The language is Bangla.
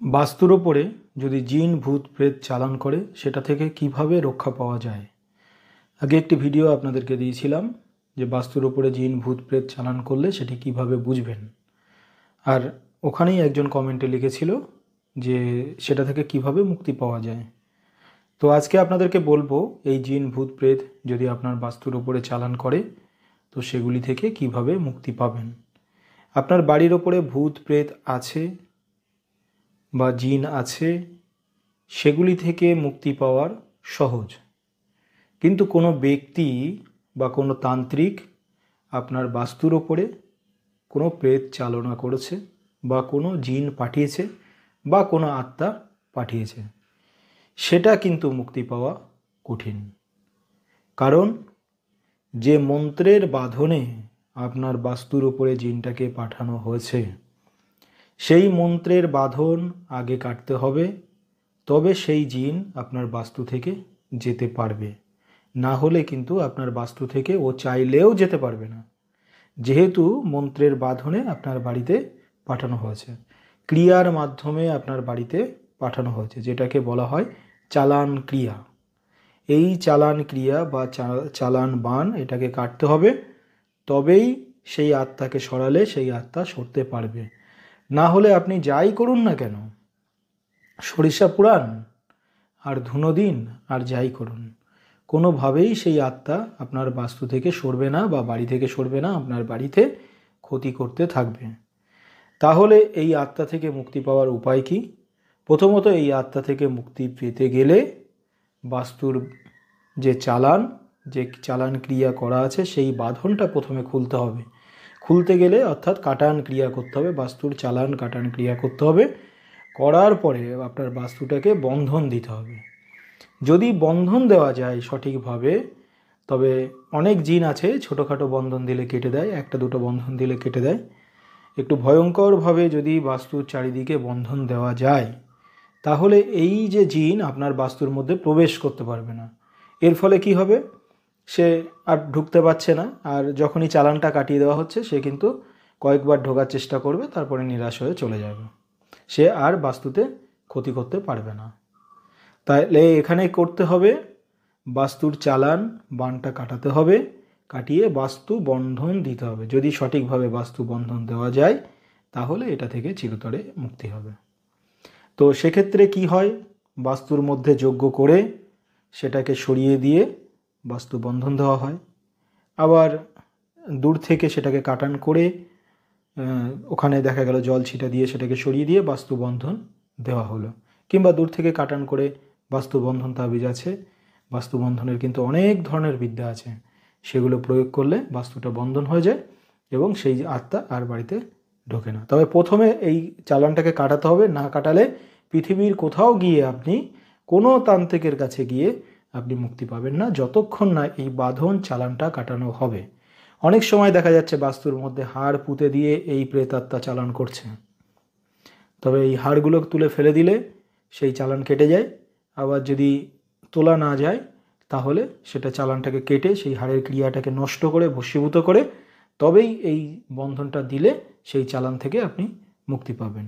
বাস্তুর ওপরে যদি জিন ভূত প্রেত চালান করে সেটা থেকে কিভাবে রক্ষা পাওয়া যায়। আগে একটি ভিডিও আপনাদেরকে দিয়েছিলাম যে বাস্তুর ওপরে জিন ভূত প্রেত চালান করলে সেটি কিভাবে বুঝবেন, আর ওখানেই একজন কমেন্টে লিখেছিল যে সেটা থেকে কিভাবে মুক্তি পাওয়া যায়। তো আজকে আপনাদেরকে বলবো এই জিন ভূত প্রেত যদি আপনার বাস্তুর ওপরে চালান করে তো সেগুলি থেকে কিভাবে মুক্তি পাবেন। আপনার বাড়ির ওপরে ভূত প্রেত আছে বা জিন আছে, সেগুলি থেকে মুক্তি পাওয়ার সহজ। কিন্তু কোনো ব্যক্তি বা কোনো তান্ত্রিক আপনার বাস্তুর ওপরে কোনো প্রেত চালনা করেছে বা কোনো জিন পাঠিয়েছে বা কোনো আত্মা পাঠিয়েছে, সেটা কিন্তু মুক্তি পাওয়া কঠিন। কারণ যে মন্ত্রের বাঁধনে আপনার বাস্তুর ওপরে জিনটাকে পাঠানো হয়েছে, সেই মন্ত্রের বাঁধন আগে কাটতে হবে, তবে সেই জিন আপনার বাস্তু থেকে যেতে পারবে। না হলে কিন্তু আপনার বাস্তু থেকে ও চাইলেও যেতে পারবে না, যেহেতু মন্ত্রের বাঁধনে আপনার বাড়িতে পাঠানো হয়েছে, ক্রিয়ার মাধ্যমে আপনার বাড়িতে পাঠানো হয়েছে, যেটাকে বলা হয় চালান ক্রিয়া। এই চালান ক্রিয়া বা চালান বান এটাকে কাটতে হবে, তবেই সেই আত্মাকে সরালে সেই আত্মা সরতে পারবে। না হলে আপনি যাই করুন না কেন, সরিষা পুরাণ আর ধুনো দিন আর যাই করুন, কোনোভাবেই সেই আত্মা আপনার বাস্তু থেকে সরবে না বা বাড়ি থেকে সরবে না, আপনার বাড়িতে ক্ষতি করতে থাকবে। তাহলে এই আত্মা থেকে মুক্তি পাওয়ার উপায় কি? প্রথমত এই আত্মা থেকে মুক্তি পেতে গেলে বাস্তুর যে চালান ক্রিয়া করা আছে সেই বাঁধনটা প্রথমে খুলতে হবে। খুলতে গেলে অর্থাৎ কাটান ক্রিয়া করতে হবে, বাস্তুর চালান কাটান ক্রিয়া করতে হবে। করার পরে আপনার বাস্তুটাকে বন্ধন দিতে হবে। যদি বন্ধন দেওয়া যায় সঠিকভাবে, তবে অনেক জিন আছে ছোটোখাটো বন্ধন দিলে কেটে দেয়, একটা দুটো বন্ধন দিলে কেটে দেয়। একটু ভয়ঙ্করভাবে যদি বাস্তুর চারিদিকে বন্ধন দেওয়া যায়, তাহলে এই যে জিন আপনার বাস্তুর মধ্যে প্রবেশ করতে পারবে না। এর ফলে কি হবে? সে আর ঢুকতে পারছে না, আর যখনই চালানটা কাটিয়ে দেওয়া হচ্ছে সে কিন্তু কয়েকবার ঢোকার চেষ্টা করবে, তারপরে নিরাশ হয়ে চলে যাবে। সে আর বাস্তুতে ক্ষতি করতে পারবে না। তাহলে এখানে করতে হবে, বাস্তুর চালান বানটা কাটাতে হবে, কাটিয়ে বাস্তু বন্ধন দিতে হবে। যদি সঠিকভাবে বাস্তু বন্ধন দেওয়া যায় তাহলে এটা থেকে চিরতরে মুক্তি হবে। তো সেক্ষেত্রে কি হয়, বাস্তুর মধ্যে যজ্ঞ করে সেটাকে সরিয়ে দিয়ে বাস্তু বন্ধন দেওয়া হয়। আবার দূর থেকে সেটাকে কাটান করে ওখানে দেখা গেল জল ছিটা দিয়ে সেটাকে সরিয়ে দিয়ে বাস্তু বন্ধন দেওয়া হলো। কিংবা দূর থেকে কাটান করে বাস্তু বন্ধন তাবিজ আছে, বাস্তু বন্ধনের কিন্তু অনেক ধরনের বিদ্যা আছে, সেগুলো প্রয়োগ করলে বাস্তুটা বন্ধন হয়ে যায় এবং সেই আত্মা আর বাড়িতে ঢোকে না। তবে প্রথমে এই চালানটাকে কাটাতে হবে, না কাটালে পৃথিবীর কোথাও গিয়ে আপনি কোনো তান্ত্রিকের কাছে গিয়ে আপনি মুক্তি পাবেন না, যতক্ষণ না এই বাঁধন চালানটা কাটানো হবে। অনেক সময় দেখা যাচ্ছে বাস্তুর মধ্যে হাড় পুঁতে দিয়ে এই প্রেতাত্মা চালান করছে, তবে এই হাড়গুলো তুলে ফেলে দিলে সেই চালান কেটে যায়। আবার যদি তোলা না যায় তাহলে সেটা চালানটাকে কেটে সেই হাড়ের ক্রিয়াটাকে নষ্ট করে ভস্মীভূত করে তবেই এই বন্ধনটা দিলে সেই চালান থেকে আপনি মুক্তি পাবেন।